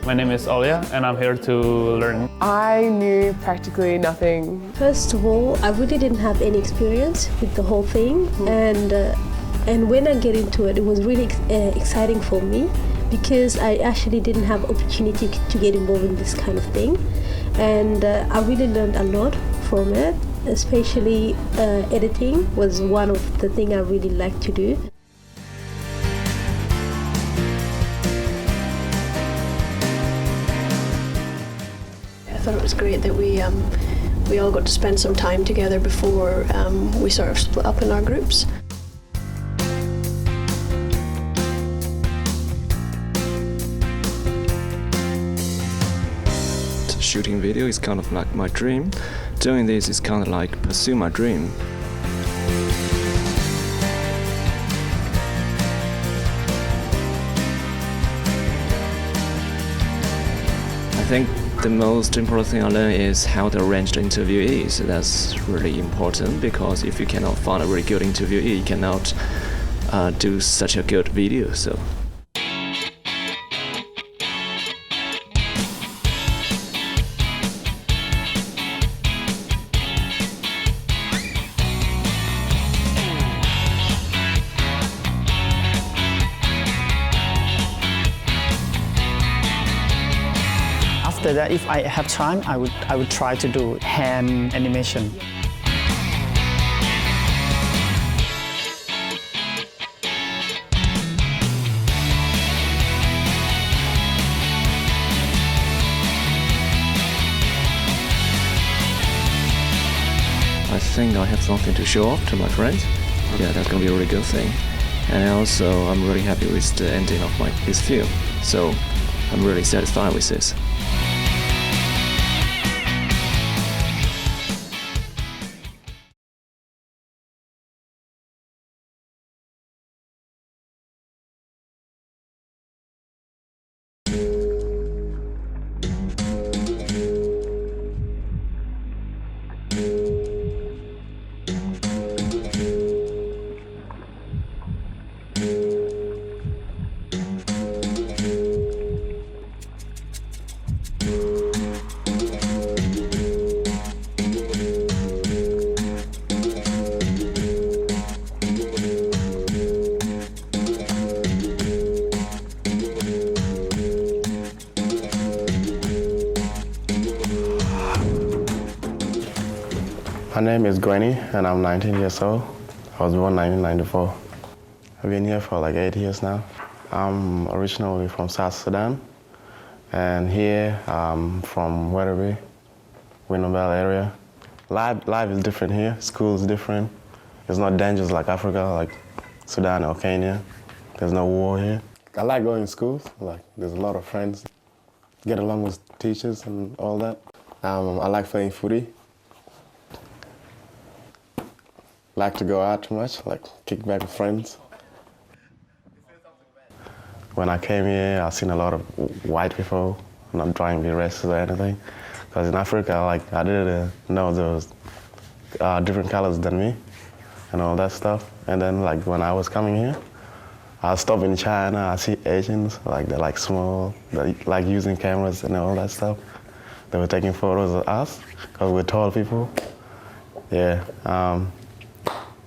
My name is Olia and I'm here to learn. I knew practically nothing. First of all, I really didn't have any experience with the whole thing, and when I get into it, it was really exciting for me because I actually didn't have opportunity to get involved in this kind of thing, and I really learned a lot from it. Especially editing was one of the things I really like to do. I thought it was great that we all got to spend some time together before we sort of split up in our groups. Shooting video is kind of like my dream. Doing this is kind of like pursue my dream. I think the most important thing I learned is how to arrange the interviewees. That's really important because if you cannot find a really good interviewee, you cannot do such a good video. So. After that, if I have time, I would try to do hand animation. I think I have something to show off to my friends. Yeah, that's gonna be a really good thing. And also, I'm really happy with the ending of this film. So, I'm really satisfied with this. My name is Gwenny and I'm 19 years old. I was born in 1994. I've been here for like 8 years now. I'm originally from South Sudan, and here I'm from Werribee, Winnowbell area. Life is different here, school is different. It's not dangerous like Africa, like Sudan or Kenya. There's no war here. I like going to school, like there's a lot of friends, get along with teachers and all that. I like playing footy. Like to go out too much, like kick back with friends. When I came here, I've seen a lot of white people, not trying to be racist or anything. Because in Africa, like I didn't know there was different colors than me and all that stuff. And then like when I was coming here, I stopped in China, I see Asians, like they're like small, they like using cameras and all that stuff. They were taking photos of us, because we're tall people. Yeah.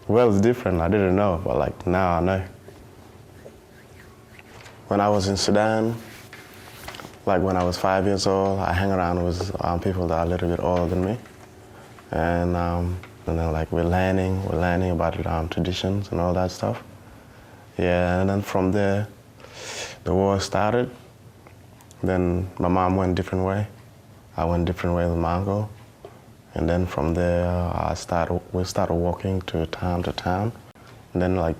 Well, it's different, I didn't know, but like now I know. When I was in Sudan, like when I was 5 years old, I hang around with people that are a little bit older than me. And then like we're learning about traditions and all that stuff. Yeah, and then from there, the war started. Then my mom went a different way. I went a different way with my uncle. And then from there, we started walking to town. And then like,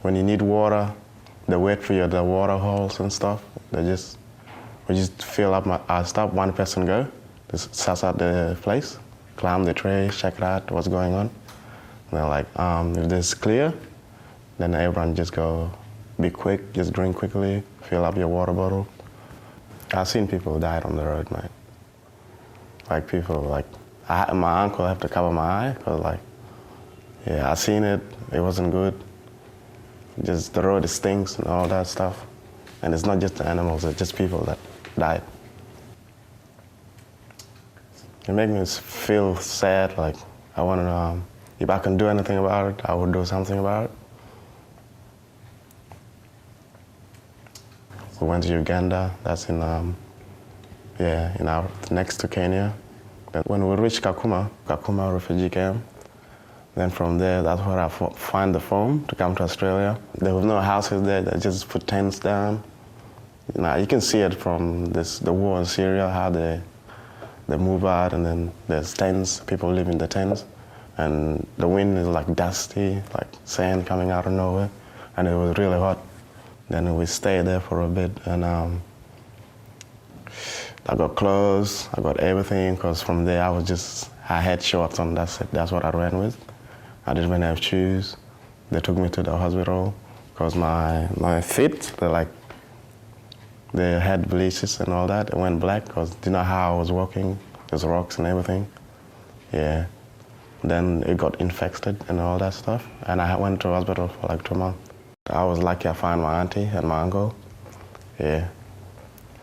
when you need water, they wait for you at the water holes and stuff. We just fill up I stop, one person go, just suss out the place, climb the tree, check it out, what's going on. And then like, if this is clear, then everyone just go, be quick, just drink quickly, fill up your water bottle. I've seen people die on the road, man. Like people, like, my uncle had to cover my eye, because like, yeah, I seen it, it wasn't good. Just the road stinks and all that stuff. And it's not just the animals, it's just people that died. It made me feel sad, like I wanted to, if I can do anything about it, I would do something about it. We went to Uganda, that's in next to Kenya. But when we reached Kakuma refugee camp, then from there, that's where I find the phone to come to Australia. There was no houses there, they just put tents down. You can see it from the war in Syria, how they move out, and then there's tents, people live in the tents, and the wind is like dusty, like sand coming out of nowhere, and it was really hot. Then we stayed there for a bit, and I got clothes, I got everything, because from there I had shorts on, that's it, that's what I ran with. I didn't even have shoes. They took me to the hospital, because my feet, they had bleaches and all that. It went black because you know how I was walking, there's rocks and everything. Yeah. Then it got infected and all that stuff. And I went to hospital for like 2 months. I was lucky I found my auntie and my uncle. Yeah.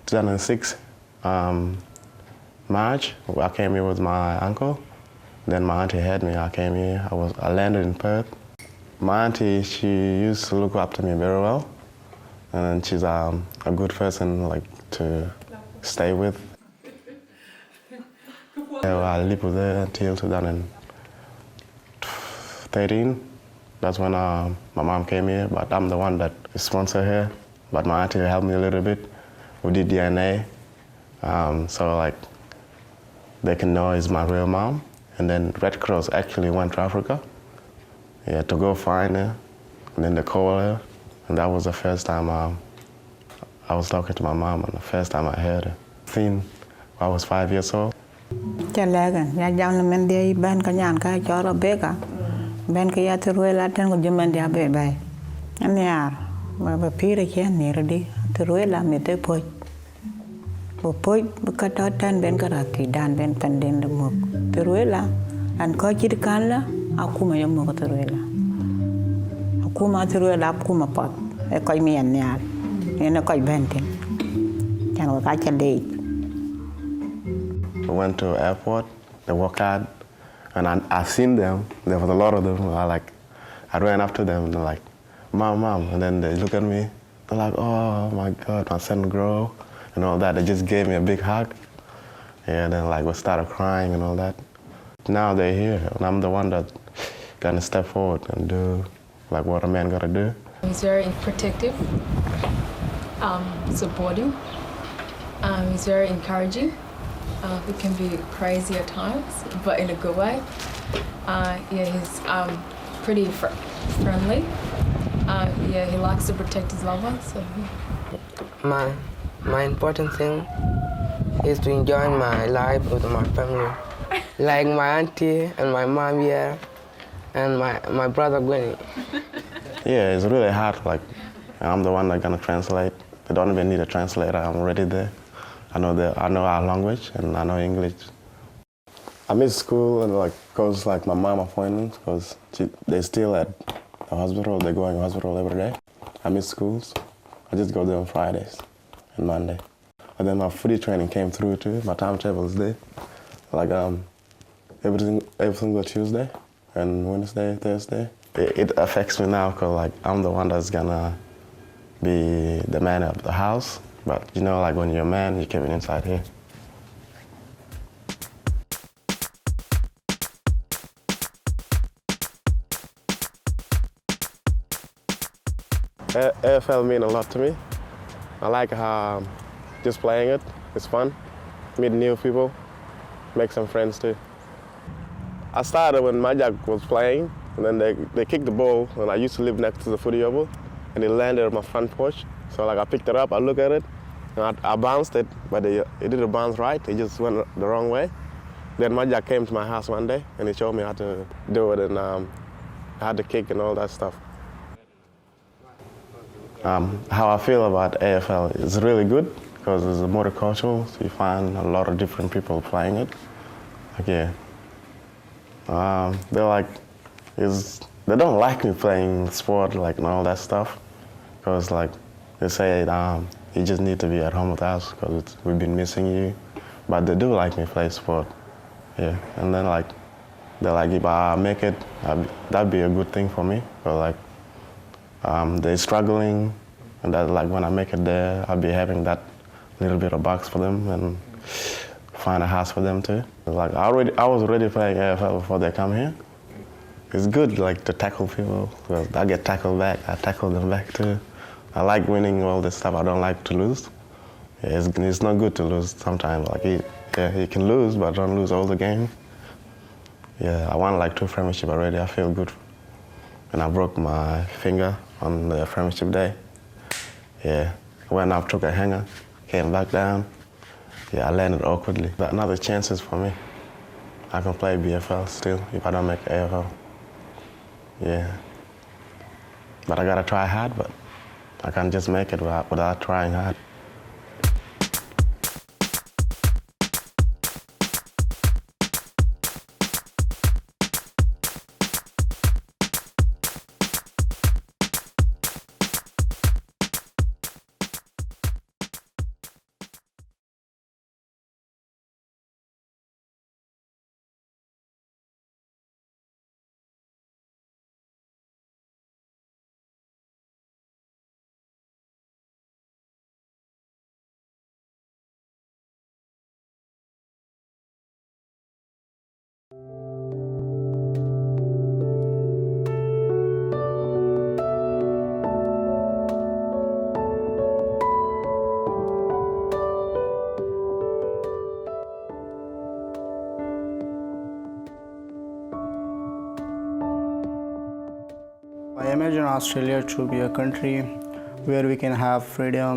2006, March, I came here with my uncle. Then my auntie had me, I came here. I landed in Perth. My auntie, she used to look after me very well. And she's a good person to stay with. I lived with her until 2013. That's when my mom came here, but I'm the one that sponsored her. But my auntie helped me a little bit. We did DNA, so they can know it's my real mom. And then Red Cross actually went to Africa, to go find her. And then they called her. And that was the first time I was talking to my mom, and the first time I heard her. Since I was 5 years old. Ben kaya teruela ten ko juman dia be bay. Aniar ba pire ke nirdi teruela mete poj. Bo poj buka tan ben karati dan ben penden de mok. Teruela an ko kid kanla aku ma yom ko teruela. Aku ma teruela aku ma pot. E ko mi aniar. Ena ko benten. Kan ko ka chale. We went to airport, they walk out. And I seen them, there was a lot of them. I ran after them, and they're like, Mom, Mom. And then they look at me, they're like, oh my God, my son grew, and all that. They just gave me a big hug. And then we started crying and all that. Now they're here, and I'm the one that's gonna step forward and do what a man gotta do. He's very protective, supportive, he's very encouraging. He can be crazy at times, but in a good way. He's pretty friendly. He likes to protect his loved ones. So. My important thing is to enjoy my life with my family, like my auntie and my mom here, and my brother Gwenny. Yeah, it's really hard. I'm the one that's gonna translate. They don't even need a translator. I'm already there. I know our language and I know English. I miss school and cause my mom appointments because they're still at the hospital. They're going to the hospital every day. I miss schools. I just go there on Fridays and Monday. And then my footy training came through too. My timetable is there. Every single Tuesday and Wednesday, Thursday. It affects me now because I'm the one that's gonna be the man of the house. But when you're a man, you keep it inside here. AFL mean a lot to me. I like how just playing it, it's fun. Meet new people, make some friends too. I started when Majak was playing, and then they kicked the ball, and I used to live next to the footy oval, and it landed on my front porch. So I picked it up, I look at it, and I bounced it, but it didn't bounce right. It just went the wrong way. Then Majak came to my house one day, and he showed me how to do it, and how to kick and all that stuff. How I feel about AFL is really good because it's multicultural, so you find a lot of different people playing it. They don't like me playing sport and all that stuff because they say you just need to be at home with us because we've been missing you. But they do like me play sport. Yeah, and then like, they're like, if I make it, that'd be a good thing for me. But like, they're struggling, and that like when I make it there, I'll be having that little bit of box for them and find a house for them too. Like I was already playing AFL before they come here. It's good like to tackle people because I get tackled back. I tackle them back too. I like winning all this stuff. I don't like to lose. Yeah, it's not good to lose sometimes. Like you can lose, but don't lose all the game. Yeah, I won like 2 premiership already. I feel good. And I broke my finger on the premiership day. Yeah, went up, took a hanger, came back down. Yeah, I landed awkwardly. But another chances for me. I can play BFL still if I don't make AFL. Yeah. But I gotta try hard, but I can't just make it without trying hard. I imagine Australia to be a country where we can have freedom,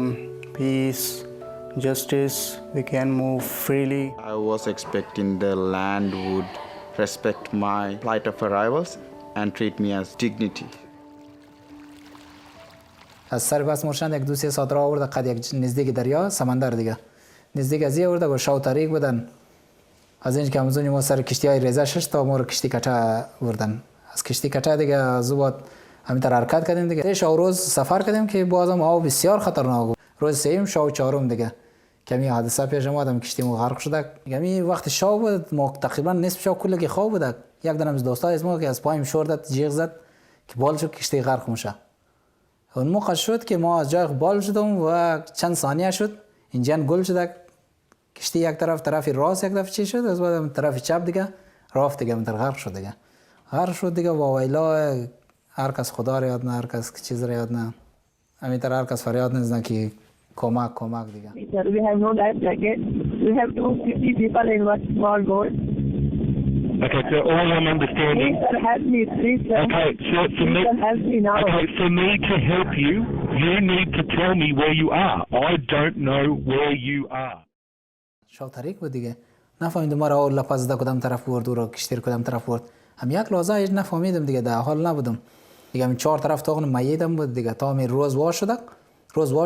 peace, justice, we can move freely. I was expecting the land would respect my plight of arrivals and treat me as dignity. از سر بس مرشند یک دوستی سات را آورده قد یک نزدیک دریا سمندر دیگه نزدیک از آورده با شاو تاریک بودن از اینج که همزونی ما سر کشتی های ریزه شش تا ما رو کشتی کچه بردن از کشتی کچه دیگه زوبات همینطور حرکت کردیم دیگه شاو روز سفر کردیم که بازم آب بسیار خطرناک بود روز سوم شاو چهارم دیگه کمی حادثه پیش اومد کشتی ما غرق شد کمی وقت شاو بود ما تقریبا نصف شاو کلگی خواب بود یک دانم از دوستای از ما که از پایم شوردت جیغ زد که بال شد کشتی غرق میشه اون موقع شد که ما از جای بال شدم و چند ثانیه شد اینجا گل شد کشتی یک طرف راست یک طرف چی شد از بعد طرف چپ دیگه رفت دیگه منتر غرق شد دیگه و ویلا هر کس خدا را یاد نه هر کس چیز را یاد نه همینطور هر کس فریاد نزنه که کمک دیگه. We have no life jacket. We have 250 people in one small boat. Okay, so all I'm understanding. Please sir, help me, please sir. Okay, so help me now. Okay, for me to help you, you need to tell me where you are. I don't know where you are. شاو طریق بود دیگه. نفهمیدم ما را لپس ده کدام طرف برد و را کشتیر کدام طرف برد. هم یک لحظه هیچ نفهمیدم دیگه در حال نبودم. دیگه هم 4 طرف تاغن میدم بود دیگه تا می روز واش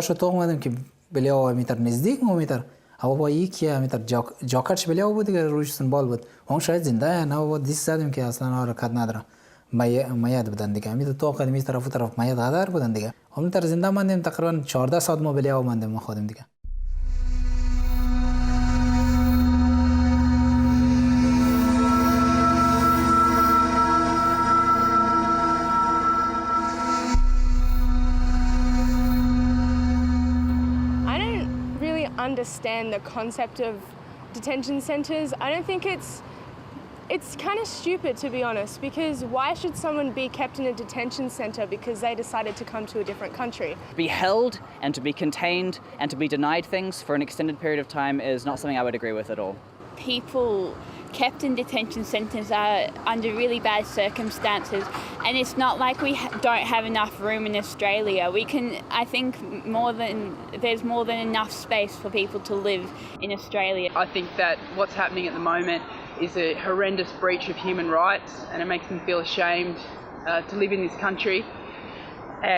شد تو اومدم که بلیاو میتر نزدیک میتر هوا با یکی میتر جاکتش بلیاو بود دیگه روش سنبال بود اون شاید زنده نه و دیس زدیم که اصلا حرکت نداره میاد بودن دیگه میتر تو قدمی طرف میاد هدر بودن دیگه اون تر زنده ماندیم تقریبا 14 ساعت ما بلیاو ماندیم ما خودیم دیگه. Understand the concept of detention centres. I don't think it's kind of stupid, to be honest, because why should someone be kept in a detention centre because they decided to come to a different country? Be held and to be contained and to be denied things for an extended period of time is not something I would agree with at all. People kept in detention centres are under really bad circumstances, and it's not like we don't have enough room in Australia. I think there's more than enough space for people to live in Australia. I think that what's happening at the moment is a horrendous breach of human rights, and it makes them feel ashamed to live in this country.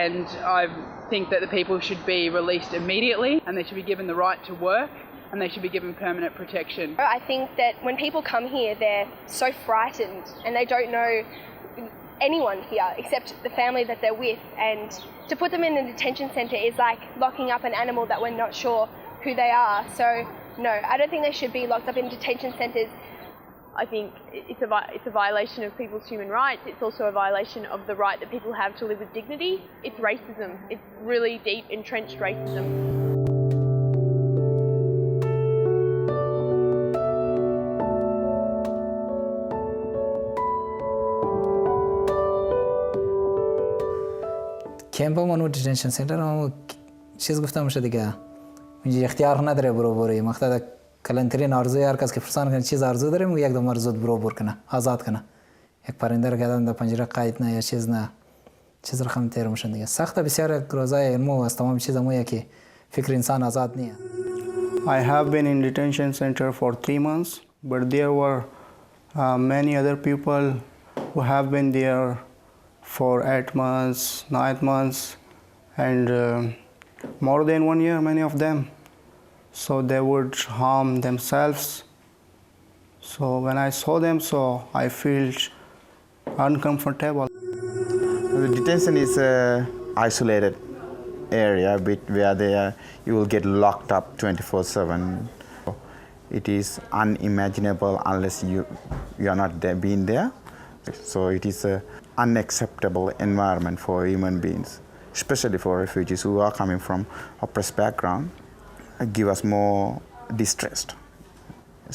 And I think that the people should be released immediately, and they should be given the right to work, and they should be given permanent protection. I think that when people come here, they're so frightened and they don't know anyone here except the family that they're with, and to put them in a detention centre is like locking up an animal that we're not sure who they are. So no, I don't think they should be locked up in detention centres. I think it's a violation of people's human rights. It's also a violation of the right that people have to live with dignity. It's racism. It's really deep, entrenched racism. کمپ منو دیتنشن سنتر هم چیز گفتم میشه دیگه اینجا اختیار نداره برو بری مقصد کلانترین آرزوی هر کس که فرسان کنه چیز آرزو داره میگه یک دو مره زود برو کنه آزاد کنه یک پرنده رو کردن در پنجره قید نه یا چیز نه چیز رقم تیر میشن دیگه سخته بسیار روزای علمو از تمام چیز همون که فکر انسان آزاد نیه. I have been in detention center for 3 months, but there were many other people who have been there for 8 months, 9 months, and more than 1 year, many of them. So they would harm themselves. So when I saw them, so I felt uncomfortable. The detention is an isolated area where you will get locked up 24/7. It is unimaginable unless you are not there, being there. So it is an unacceptable environment for human beings, especially for refugees who are coming from oppressed background. It gives us more distress,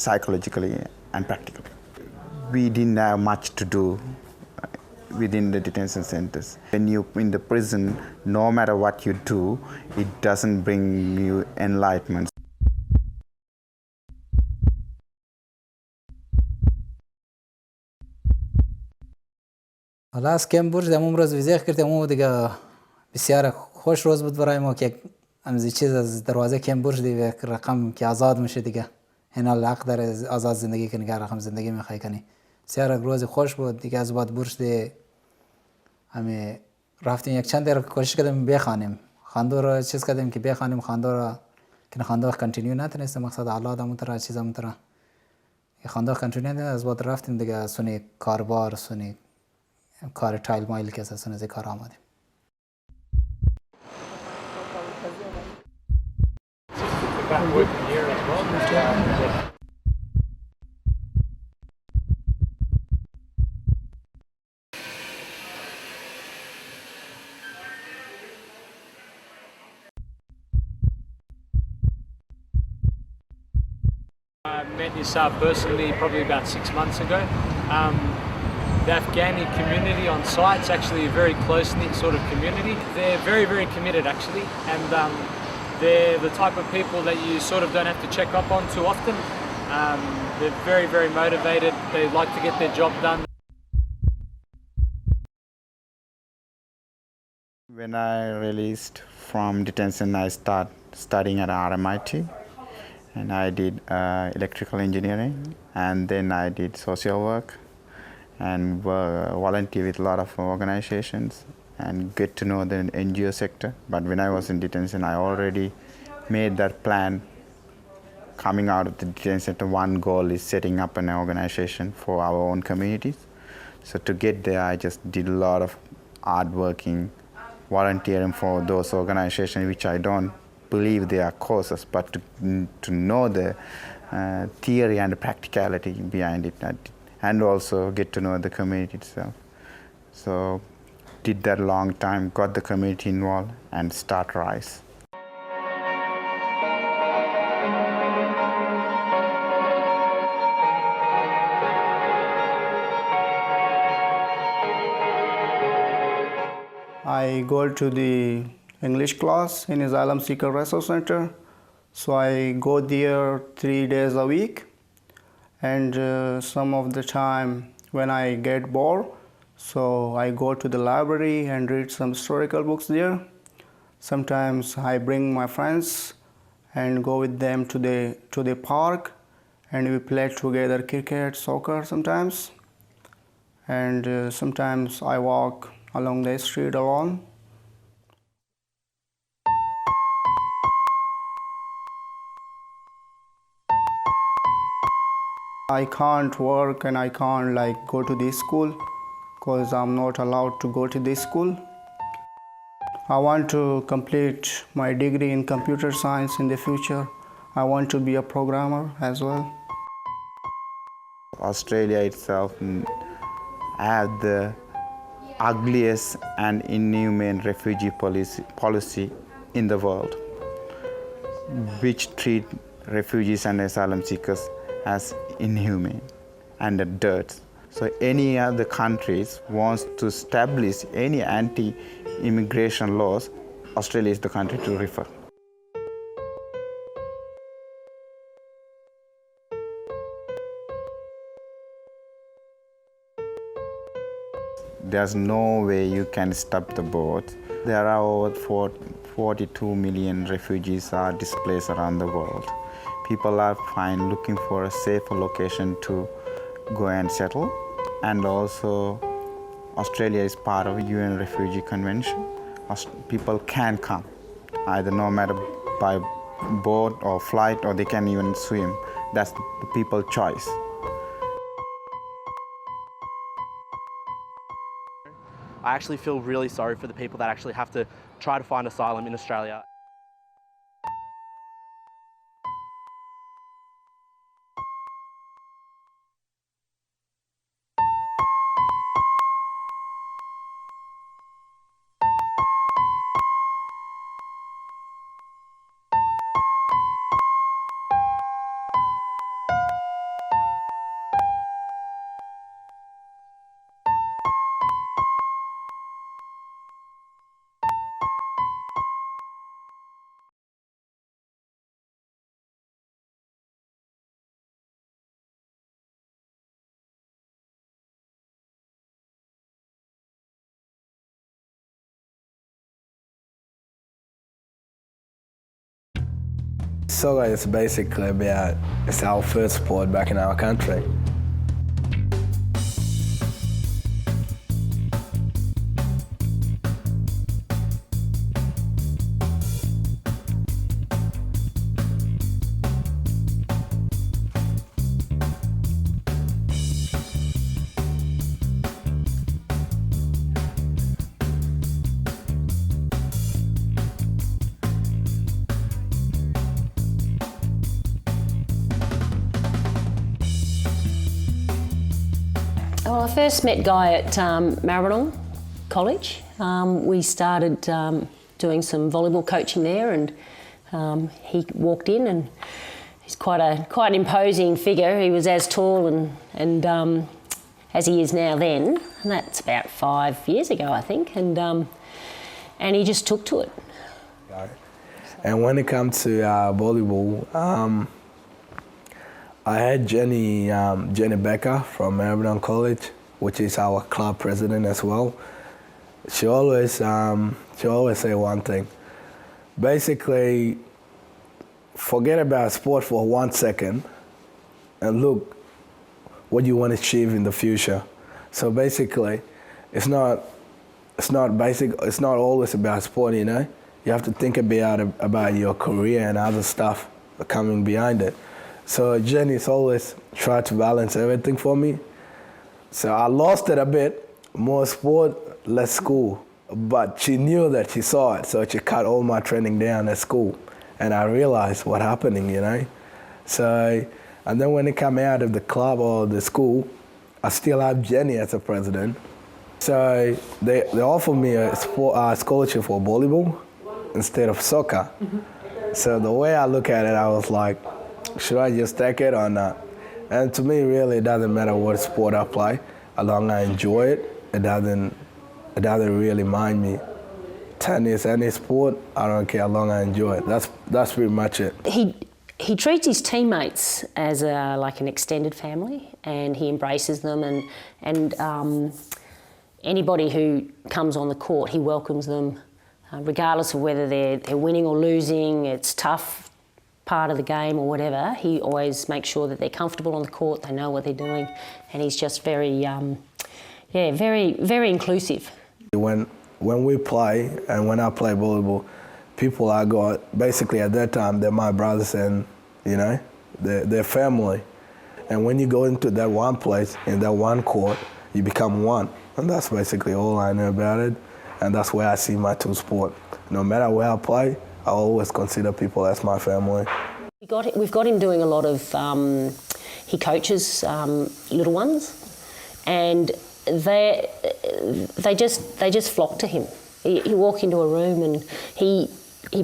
psychologically and practically. We didn't have much to do within the detention centers. When you're in the prison, no matter what you do, it doesn't bring you enlightenment. حالا از کمبورج در امروز ویزیت کردیم و دیگه بسیار خوش روز بود برای ما که همزی چیز از دروازه کمبورج دیگه رقم که آزاد میشه دیگه این حق داره آزاد زندگی کنی که رقم زندگی میخوای کنی بسیار روز خوش بود دیگه از بعد بورس دی همه رفتیم یک چند دقیقه کوشش کردیم بخوانیم خواندو رو چیز کردیم که بخوانیم خواندو رو که خواندو کنتینیو نتونست مقصد اولادمون تر چیزمون تر خواندو کنتینیو نتونست از بعد رفتیم دیگه سونی کاربار سونی کار تایل مایل که اساساً از کار آمدیم. I met Nisab personally probably about 6 months ago. The Afghani community on site is actually a very close-knit sort of community. They're very, very committed actually, and they're the type of people that you sort of don't have to check up on too often. They're very, very motivated. They like to get their job done. When I released from detention, I started studying at RMIT, and I did electrical engineering, and then I did social work and volunteer with a lot of organizations and get to know the NGO sector. But when I was in detention, I already made that plan. Coming out of the detention center, one goal is setting up an organization for our own communities. So to get there, I just did a lot of hard working, volunteering for those organizations, which I don't believe they are causes, but to know the theory and the practicality behind it. And also get to know the community itself. So did that long time, got the community involved and start RISE. I go to the English class in Asylum Seeker Resource Center. So I go there 3 days a week. And some of the time when I get bored, so I go to the library and read some historical books there. Sometimes I bring my friends and go with them to the park, and we play together cricket, soccer sometimes. And sometimes I walk along the street alone. I can't work and I can't go to this school because I'm not allowed to go to this school. I want to complete my degree in computer science in the future. I want to be a programmer as well. Australia itself has the ugliest and inhumane refugee policy in the world, which treat refugees and asylum seekers as inhumane and a dirt. So any other countries wants to establish any anti-immigration laws, Australia is the country to refer. There's no way you can stop the boat. There are over 42 million refugees are displaced around the world. People are looking for a safer location to go and settle. And also, Australia is part of UN Refugee Convention. People can come, either no matter by boat or flight, or they can even swim. That's the people's choice. I actually feel really sorry for the people that actually have to try to find asylum in Australia. Soccer is basically about, it's our first sport back in our country. Well, I first met Guy at Maribyrnong College. We started doing some volleyball coaching there, and he walked in, and he's quite an imposing figure. He was as tall and as he is now then, and that's about 5 years ago, I think, and he just took to it. And when it comes to volleyball, I had Jenny Becker from Melbourne College, which is our club president as well. She always say one thing. Basically, forget about sport for 1 second and look what you want to achieve in the future. So basically, it's not always about sport, you know. You have to think about your career and other stuff coming behind it. So Jenny's always tried to balance everything for me. So I lost it a bit, more sport, less school. But she knew that, she saw it, so she cut all my training down at school. And I realized what's happening, you know. So, and then when it came out of the club or the school, I still have Jenny as a president. So they offered me a scholarship for volleyball instead of soccer. Mm-hmm. So the way I look at it, I was like, should I just take it or not? And to me, really, it doesn't matter what sport I play, as long as I enjoy it. It doesn't really mind me. Tennis, any sport, I don't care, as long as I enjoy it. That's pretty much it. He treats his teammates as like an extended family, and he embraces them, and anybody who comes on the court, he welcomes them, regardless of whether they're winning or losing. It's tough part of the game or whatever. He always makes sure that they're comfortable on the court, they know what they're doing, and he's just very, very, very inclusive. When we play, and when I play volleyball, people I got, basically at that time, they're my brothers, and, you know, they're family. And when you go into that one place, in that one court, you become one. and that's basically all I know about it. And that's where I see my two sport. No matter where I play, I always consider people as my family. We've got him doing a lot of, he coaches little ones, and they just flock to him. You walk into a room and he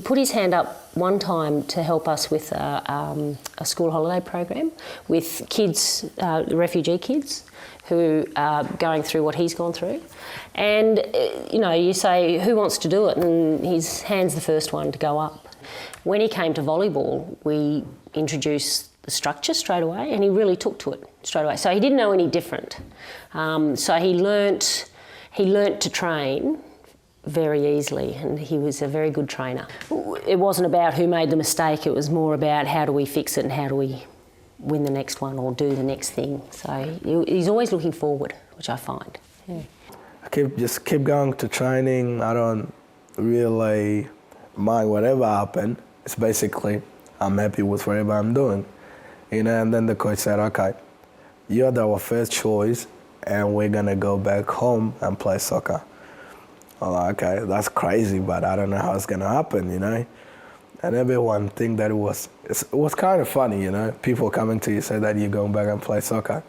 put his hand up one time to help us with a school holiday program with kids, refugee kids, who are going through what he's gone through. And, you know, you say, who wants to do it? And his hand's the first one to go up. When he came to volleyball, we introduced the structure straight away, and he really took to it straight away. So he didn't know any different. So he learnt to train very easily, and he was a very good trainer. It wasn't about who made the mistake, it was more about how do we fix it and how do we win the next one or do the next thing. So he's always looking forward, which I find. Yeah. I just keep going to training. I don't really mind whatever happens. It's basically I'm happy with whatever I'm doing. You know, and then the coach said, okay, you're our first choice and we're gonna go back home and play soccer. I'm like, okay, that's crazy, but I don't know how it's gonna happen, you know? And everyone think that it was kind of funny, you know? People coming to you say that you're going back and play soccer.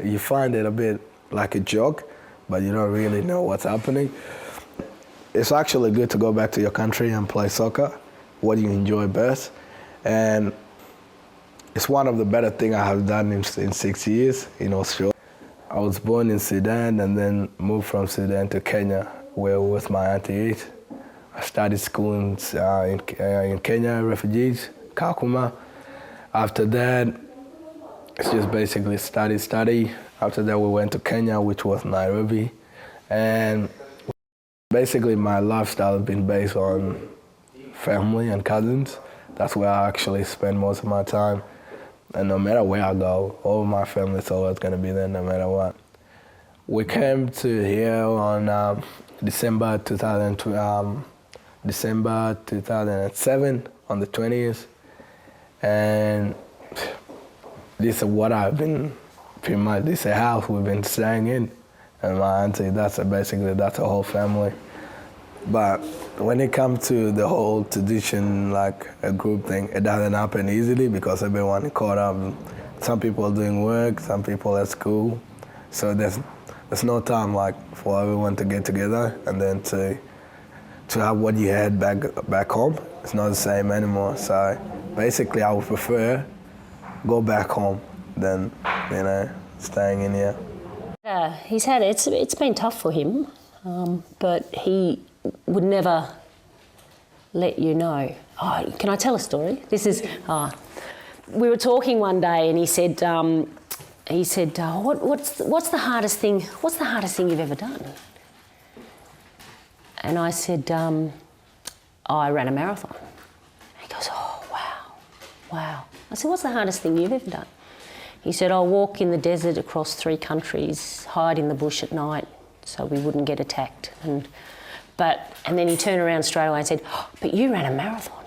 You find it a bit like a joke, but you don't really know what's happening. It's actually good to go back to your country and play soccer, what you enjoy best. And it's one of the better things I have done in 6 years in Australia. I was born in Sudan and then moved from Sudan to Kenya, where with my auntie. I started school in Kenya, refugees, Kakuma. After that, it's just basically study. After that, we went to Kenya, which was Nairobi. And basically, my lifestyle has been based on family and cousins. That's where I actually spend most of my time. And no matter where I go, all my family is always going to be there no matter what. We came to here on December 2007, on the 20th. And this is what I've been, pretty much, this is a house we've been staying in. And my auntie, that's a whole family. But when it comes to the whole tradition, like a group thing, it doesn't happen easily because everyone is caught up. Some people are doing work, some people at school. So there's no time like for everyone to get together and then to have what you had back home. It's not the same anymore. So basically I would prefer go back home than, you know, staying in here. It's been tough for him, but he would never let you know. Oh, can I tell a story? This is, we were talking one day and he said, what's the hardest thing you've ever done? And I said, I ran a marathon. He goes, oh, wow. I said, what's the hardest thing you've ever done? He said, I'll walk in the desert across 3 countries, hide in the bush at night so we wouldn't get attacked. And then he turned around straight away and said, oh, but you ran a marathon.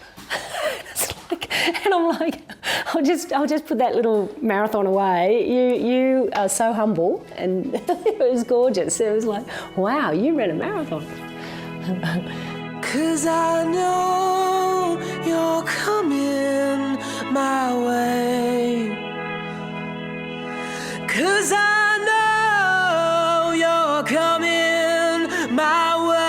And I'm like, I'll just put that little marathon away. You are so humble, and it was gorgeous. It was like, wow, you ran a marathon. 'Cause I know you're coming my way. 'Cause I know you're coming my way.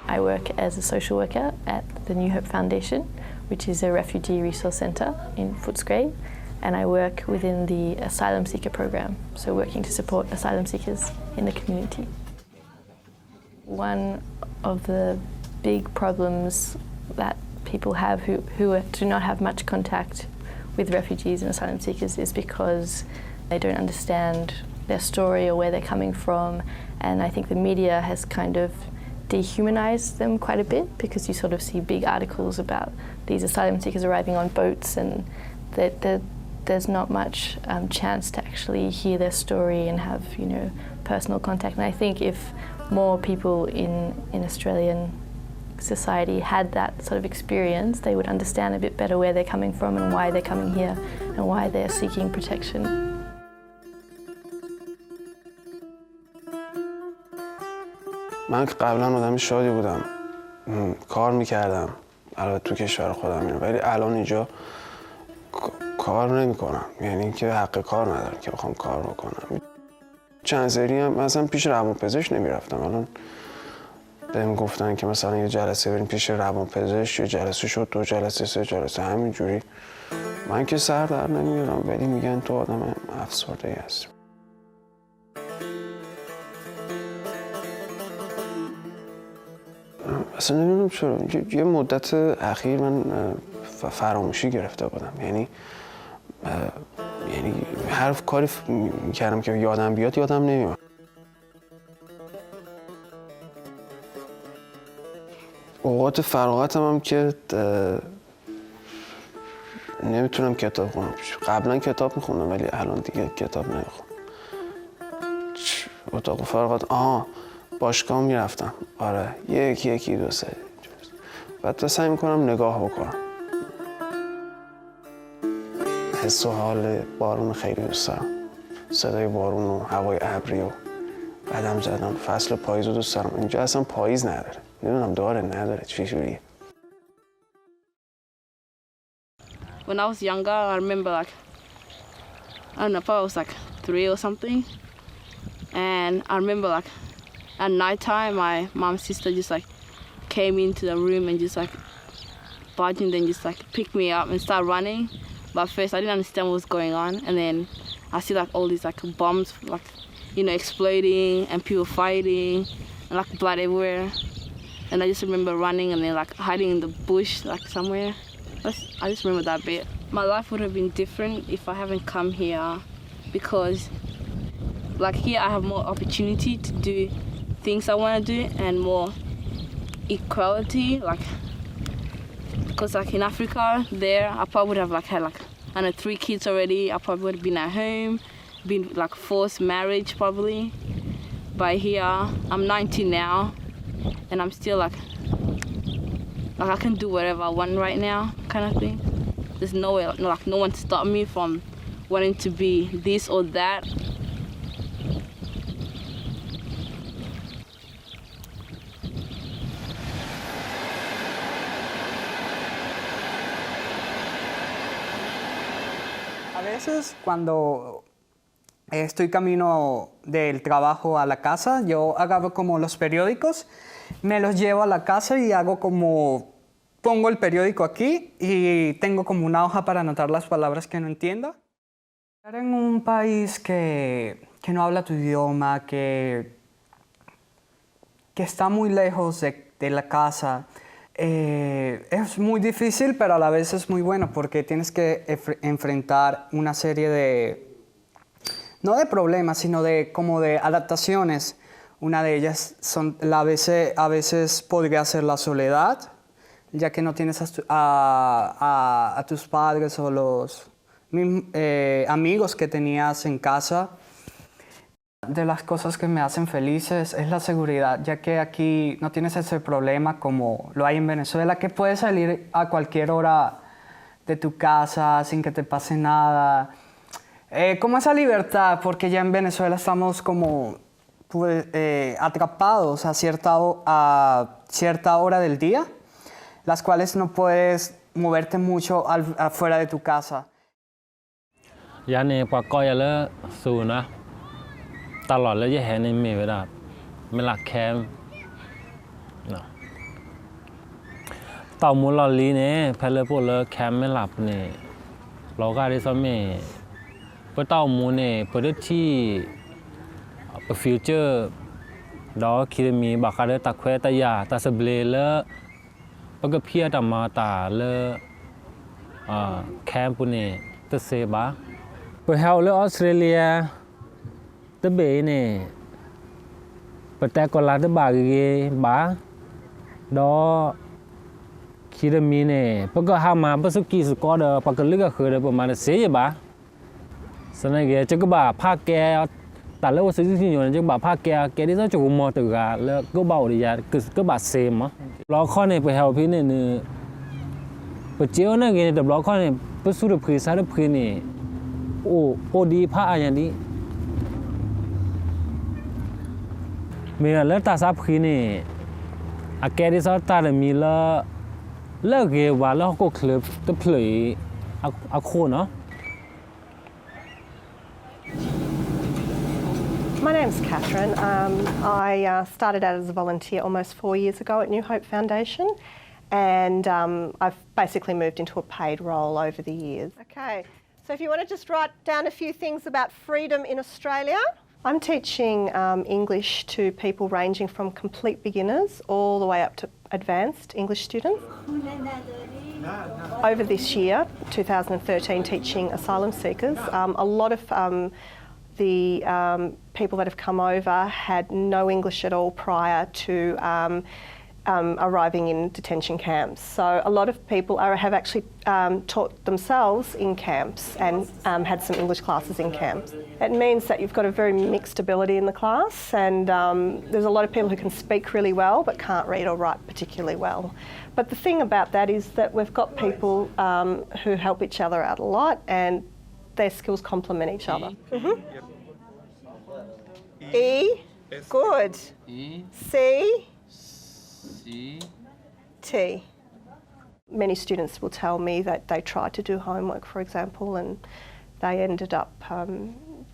I work as a social worker at the New Hope Foundation, which is a refugee resource centre in Footscray, and I work within the asylum seeker program, so working to support asylum seekers in the community. One of the big problems that people have who do not have much contact with refugees and asylum seekers is because they don't understand their story or where they're coming from, and I think the media has kind of dehumanized them quite a bit, because you sort of see big articles about these asylum seekers arriving on boats, and there's not much chance to actually hear their story and have, you know, personal contact. And I think if more people in Australian society had that sort of experience, they would understand a bit better where they're coming from and why they're coming here and why they're seeking protection. من که قبلا آدم شادی بودم، کار میکردم، البته تو کشور خودم اینه، ولی الان اینجا کار نمیکنم، یعنی اینکه حق کار ندارم که بخوام کار بکنم. چند سری هم مثلا پیش روانپزشک نمیرفتم، الان بهم گفتن که مثلا یه جلسه بریم پیش روانپزشک، یه جلسه شد، 2 جلسه، 3 جلسه، همینجوری. من که سر در نمیارم، ولی میگن تو آدم افسرده‌ای هستی. اصلا نمیدونم چرا یه مدت اخیر من فراموشی گرفته بودم، یعنی هر کاری میکردم که یادم بیاد یادم نمیاد. اوقات فراغتم هم که نمیتونم کتاب خونم. قبلا کتاب میخوندم ولی الان دیگه کتاب نمیخونم. اتاق فراغت باشگاه میرفتم، آره، یکی 2 3 بعد سعی میکنم نگاه بکنم. حس و حال بارون خیلی دوست دارم، صدای بارون و هوای ابری و قدم زدن. فصل پاییز رو دوست دارم. اینجا اصلا پاییز نداره، نمیدونم داره نداره چجوریه. When I was younger, I remember I don't know if I was 3 or something, and I remember at night time, my mom's sister just came into the room and just barging, then just picked me up and started running. But at first I didn't understand what was going on, and then I see all these bombs exploding and people fighting and blood everywhere. And I just remember running and then hiding in the bush somewhere. I just remember that bit. My life would have been different if I haven't come here, because here I have more opportunity to do things I want to do and more equality, because in Africa there I probably would have had 3 kids already. I probably would have been at home, been forced marriage probably. But here I'm 19 now and I'm still I can do whatever I want right now, kind of thing. There's no way, no one stop me from wanting to be this or that. A veces cuando estoy camino del trabajo a la casa, yo agarro como los periódicos, me los llevo a la casa y hago como, pongo el periódico aquí y tengo como una hoja para anotar las palabras que no entiendo. Estar en un país que no habla tu idioma, que está muy lejos de la casa, es muy difícil, pero a la vez es muy bueno porque tienes que enfrentar una serie de, no de problemas, sino como de adaptaciones. Una de ellas a veces podría ser la soledad, ya que no tienes a tus padres o los amigos que tenías en casa. De las cosas que me hacen felices es la seguridad, ya que aquí no tienes ese problema como lo hay en Venezuela, que puedes salir a cualquier hora de tu casa sin que te pase nada. Como esa libertad, porque ya en Venezuela estamos como atrapados a cierta hora del día, las cuales no puedes moverte mucho afuera de tu casa. ตลอดระยะแห่งนี้มีเวลาไม่หลักแคมเนาะ tàu muốn lo lý nè phải là bộ là cam mới lặp nè lo cái đấy sao mẹ bữa tàu muốn nè bữa đó thì future đó khiมีบางครั้งตาแควตายาตาสเบลแล้วปกเพียดมาตาเลยแคมปุเนี่ยตะเซบะไปเฮาเลยออสเตรเลียตะเบเนี่ยไปแต่ก่อนลาตะบากเกบะดอคิดมีเนี่ยปกหามาปสุกี้สกอเดปกลึกก็คือประมาณเสียบะสนัยเกจะก็บ่าภาคแกแต่แล้วสิ่งที่อยู่ในจังหวะภาคแกที่ต้องจุกมอตึกอะแล้วก็เบาดีอะก็บาดเซมอ่ะล้อข้อเนี่ยไปเฮาพี่เนี่ยไปเจ้าเนี่ยแต่ล้อข้อเนี่ยไปสู้กับพื้นซาด้วยพื้นนี่โอ้ดีพระอย่างนี้เมื่อแล้วตาซาพื้นนี่อาแกที่ซาตาเนี่ยมีแล้วเกว่าแล้วก็เคลือบตะเพลยอาโคเนาะMy name's Catherine. I started out as a volunteer almost 4 years ago at New Hope Foundation, and I've basically moved into a paid role over the years. Okay, so if you want to just write down a few things about freedom in Australia. I'm teaching English to people ranging from complete beginners all the way up to advanced English students. Over this year, 2013, teaching asylum seekers, a lot of the people that have come over had no English at all prior to arriving in detention camps. So a lot of people have actually taught themselves in camps and had some English classes in camps. It means that you've got a very mixed ability in the class, and there's a lot of people who can speak really well but can't read or write particularly well. But the thing about that is that we've got people who help each other out a lot, and their skills complement each other. E, good. C, T. Many students will tell me that they tried to do homework, for example, and they ended up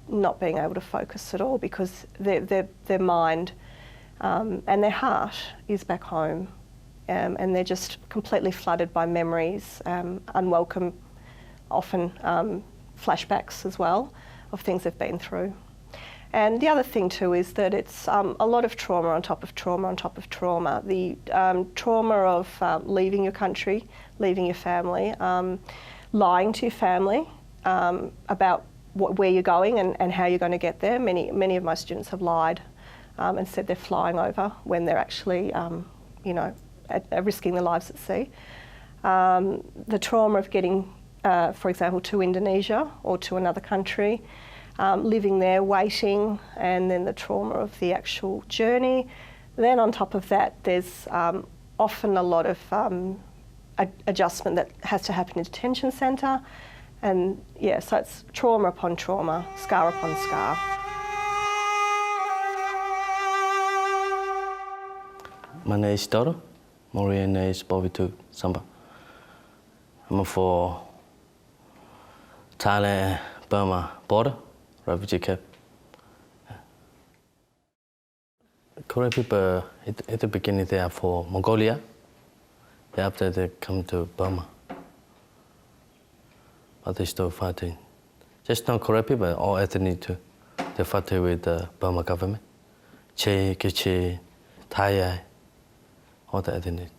not being able to focus at all because their mind and their heart is back home, and they're just completely flooded by memories, unwelcome, often flashbacks as well of things they've been through. And the other thing too is that it's a lot of trauma on top of trauma on top of trauma. The trauma of leaving your country, leaving your family, lying to your family about where you're going and how you're going to get there. Many of my students have lied and said they're flying over when they're actually, risking their lives at sea. The trauma of getting, for example, to Indonesia or to another country, living there, waiting, and then the trauma of the actual journey. Then on top of that, there's often a lot of adjustment that has to happen in a detention centre. And yeah, so it's trauma upon trauma, scar upon scar. My name is Doro. My real name is Bobitu Samba. I'm for Thailand, Burma border. Refugee camp. Korean people at the beginning they are for Mongolia. After they come to Burma, but they still fighting. Just not Korean people, all ethnic too. They fighting with the Burma government. Che, Kichi, Thai, all the ethnic.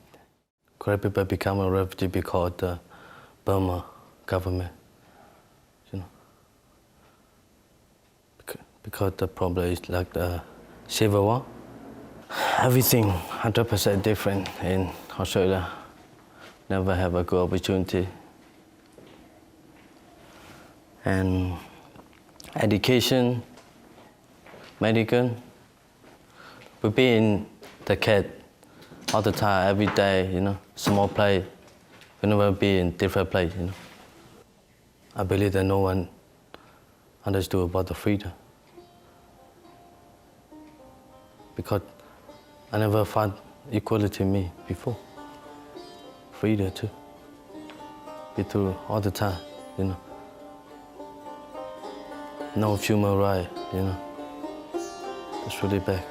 Korean people become a refugee because the Burma government. Because the problem is like the civil war. Everything 100% different in Australia. Never have a good opportunity. And education, medical. We be in the cat all the time, every day, small place. We never be in different place, I believe that no one understood about the freedom. Because I never found equality in me before. Freedom too. Be through all the time, No human right, It's really bad.